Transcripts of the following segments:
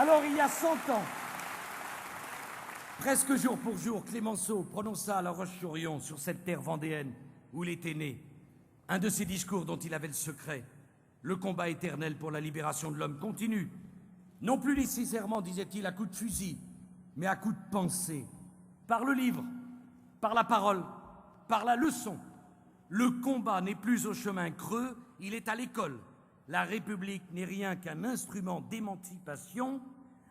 Alors, il y a 100 ans, presque jour pour jour, Clémenceau prononça à La Roche-sur-Yon, sur cette terre vendéenne où il était né, un de ses discours dont il avait le secret. Le combat éternel pour la libération de l'homme continue. Non plus nécessairement, disait-il, à coups de fusil, mais à coups de pensée. Par le livre, par la parole, par la leçon. Le combat n'est plus au chemin creux, il est à l'école. La République n'est rien qu'un instrument d'émancipation,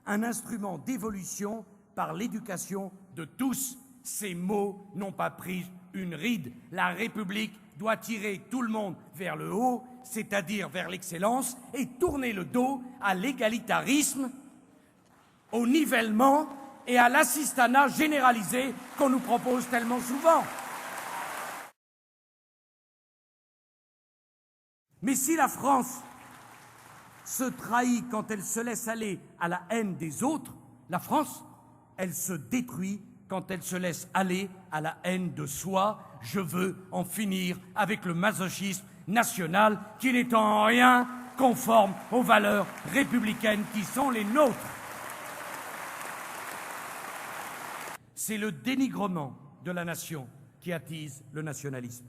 un instrument d'évolution par l'éducation de tous. Ces mots n'ont pas pris une ride. La République doit tirer tout le monde vers le haut, c'est-à-dire vers l'excellence, et tourner le dos à l'égalitarisme, au nivellement et à l'assistanat généralisé qu'on nous propose tellement souvent. Mais si la France se trahit quand elle se laisse aller à la haine des autres, la France, elle se détruit quand elle se laisse aller à la haine de soi. Je veux en finir avec le masochisme national qui n'est en rien conforme aux valeurs républicaines qui sont les nôtres. C'est le dénigrement de la nation qui attise le nationalisme.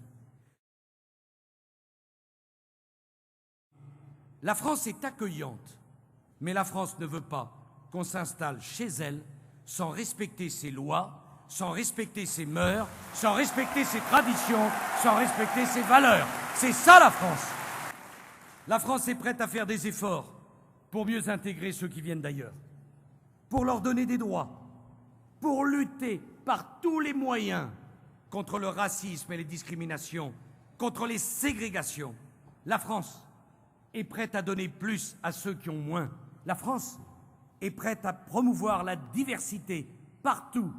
La France est accueillante, mais la France ne veut pas qu'on s'installe chez elle sans respecter ses lois, sans respecter ses mœurs, sans respecter ses traditions, sans respecter ses valeurs. C'est ça la France. La France est prête à faire des efforts pour mieux intégrer ceux qui viennent d'ailleurs, pour leur donner des droits, pour lutter par tous les moyens contre le racisme et les discriminations, contre les ségrégations. La France est prête à donner plus à ceux qui ont moins. La France est prête à promouvoir la diversité partout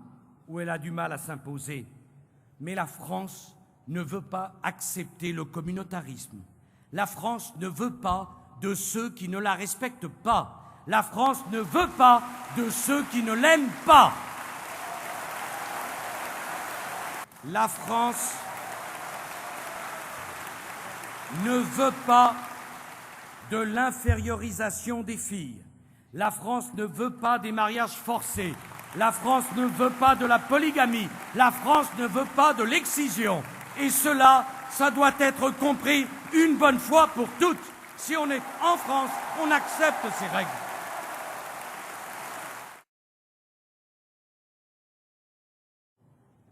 où elle a du mal à s'imposer. Mais la France ne veut pas accepter le communautarisme. La France ne veut pas de ceux qui ne la respectent pas. La France ne veut pas de ceux qui ne l'aiment pas. La France ne veut pas de l'infériorisation des filles. La France ne veut pas des mariages forcés. La France ne veut pas de la polygamie. La France ne veut pas de l'excision. Et cela, ça doit être compris une bonne fois pour toutes. Si on est en France, on accepte ces règles.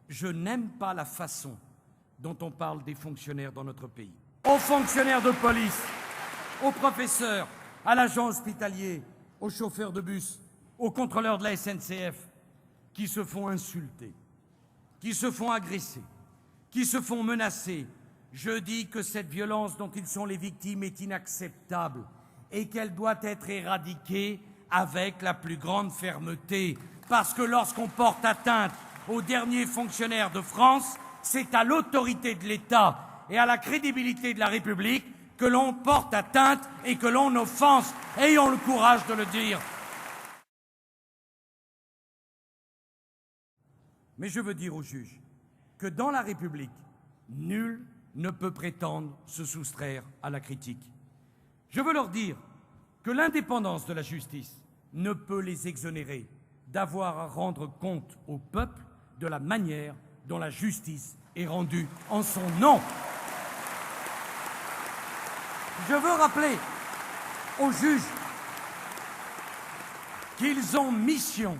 Je n'aime pas la façon dont on parle des fonctionnaires dans notre pays. Aux fonctionnaires de police, aux professeurs, à l'agent hospitalier, aux chauffeurs de bus, aux contrôleurs de la SNCF, qui se font insulter, qui se font agresser, qui se font menacer. Je dis que cette violence dont ils sont les victimes est inacceptable et qu'elle doit être éradiquée avec la plus grande fermeté. Parce que lorsqu'on porte atteinte aux derniers fonctionnaires de France, c'est à l'autorité de l'État et à la crédibilité de la République que l'on porte atteinte et que l'on offense. Ayons le courage de le dire. Mais je veux dire aux juges que dans la République, nul ne peut prétendre se soustraire à la critique. Je veux leur dire que l'indépendance de la justice ne peut les exonérer d'avoir à rendre compte au peuple de la manière dont la justice est rendue en son nom. Je veux rappeler aux juges qu'ils ont mission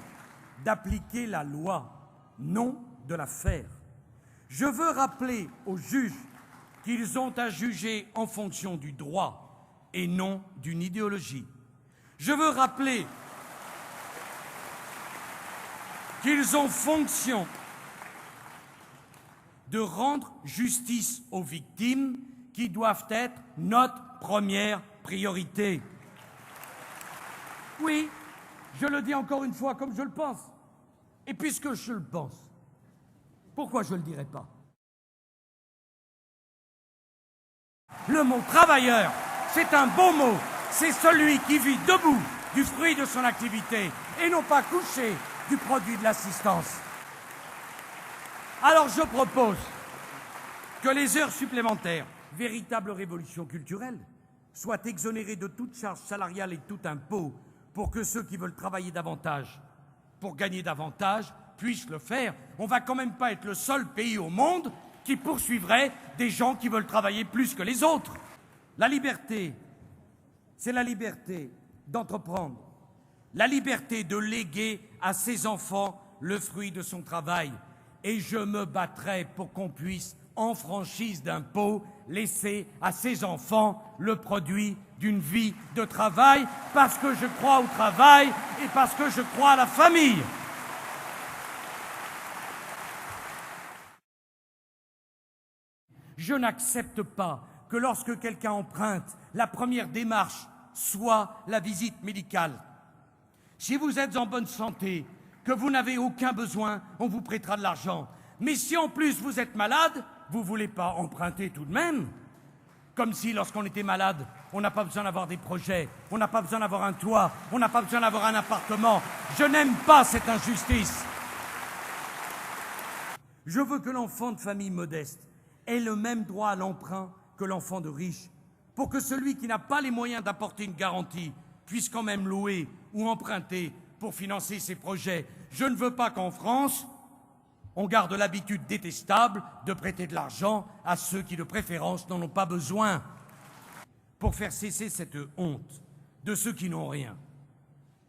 d'appliquer la loi, non de la faire. Je veux rappeler aux juges qu'ils ont à juger en fonction du droit et non d'une idéologie. Je veux rappeler qu'ils ont fonction de rendre justice aux victimes qui doivent être notre première priorité. Oui, je le dis encore une fois comme je le pense. Et puisque je le pense, pourquoi je ne le dirais pas? Le mot travailleur, c'est un beau mot. C'est celui qui vit debout du fruit de son activité et non pas couché du produit de l'assistance. Alors je propose que les heures supplémentaires, véritable révolution culturelle, soient exonérées de toute charge salariale et de tout impôt pour que ceux qui veulent travailler davantage, pour gagner davantage, puissent le faire. On ne va quand même pas être le seul pays au monde qui poursuivrait des gens qui veulent travailler plus que les autres. La liberté, c'est la liberté d'entreprendre, la liberté de léguer à ses enfants le fruit de son travail. Et je me battrai pour qu'on puisse, en franchise d'impôt, laisser à ses enfants le produit d'une vie de travail, parce que je crois au travail et parce que je crois à la famille. Je n'accepte pas que lorsque quelqu'un emprunte, la première démarche soit la visite médicale. Si vous êtes en bonne santé, que vous n'avez aucun besoin, on vous prêtera de l'argent. Mais si en plus vous êtes malade, vous ne voulez pas emprunter tout de même? Comme si lorsqu'on était malade, on n'a pas besoin d'avoir des projets, on n'a pas besoin d'avoir un toit, on n'a pas besoin d'avoir un appartement. Je n'aime pas cette injustice. Je veux que l'enfant de famille modeste ait le même droit à l'emprunt que l'enfant de riche, pour que celui qui n'a pas les moyens d'apporter une garantie puisse quand même louer ou emprunter pour financer ses projets. Je ne veux pas qu'en France, on garde l'habitude détestable de prêter de l'argent à ceux qui, de préférence, n'en ont pas besoin. Pour faire cesser cette honte de ceux qui n'ont rien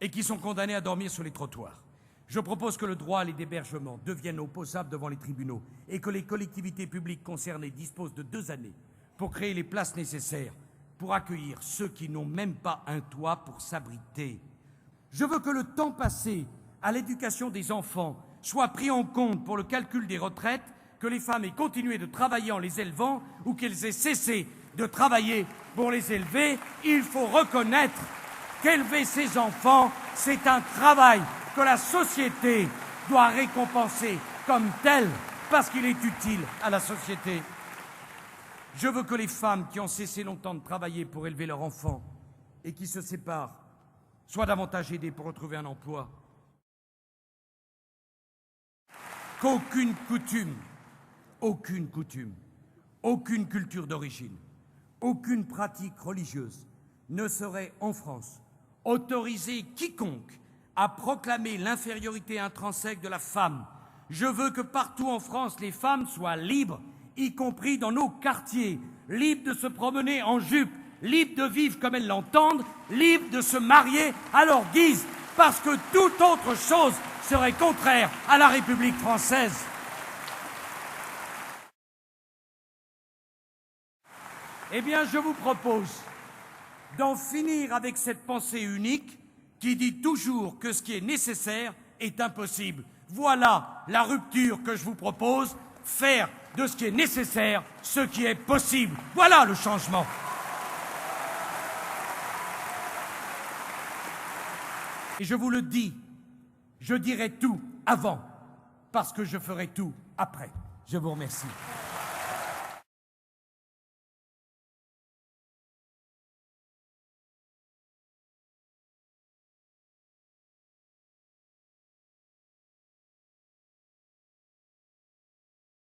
et qui sont condamnés à dormir sur les trottoirs, je propose que le droit à l'hébergement devienne opposable devant les tribunaux et que les collectivités publiques concernées disposent de 2 années pour créer les places nécessaires pour accueillir ceux qui n'ont même pas un toit pour s'abriter. Je veux que le temps passé à l'éducation des enfants soit pris en compte pour le calcul des retraites, que les femmes aient continué de travailler en les élevant ou qu'elles aient cessé de travailler pour les élever. Il faut reconnaître qu'élever ses enfants, c'est un travail que la société doit récompenser comme tel parce qu'il est utile à la société. Je veux que les femmes qui ont cessé longtemps de travailler pour élever leurs enfants et qui se séparent soient davantage aidées pour retrouver un emploi. Qu'aucune coutume, aucune culture d'origine, aucune pratique religieuse ne saurait en France autoriser quiconque à proclamer l'infériorité intrinsèque de la femme. Je veux que partout en France, les femmes soient libres, y compris dans nos quartiers, libres de se promener en jupe, libres de vivre comme elles l'entendent, libres de se marier à leur guise, parce que toute autre chose serait contraire à la République française. Eh bien, je vous propose d'en finir avec cette pensée unique qui dit toujours que ce qui est nécessaire est impossible. Voilà la rupture que je vous propose, faire de ce qui est nécessaire ce qui est possible. Voilà le changement. Et je vous le dis, je dirai tout avant, parce que je ferai tout après. Je vous remercie.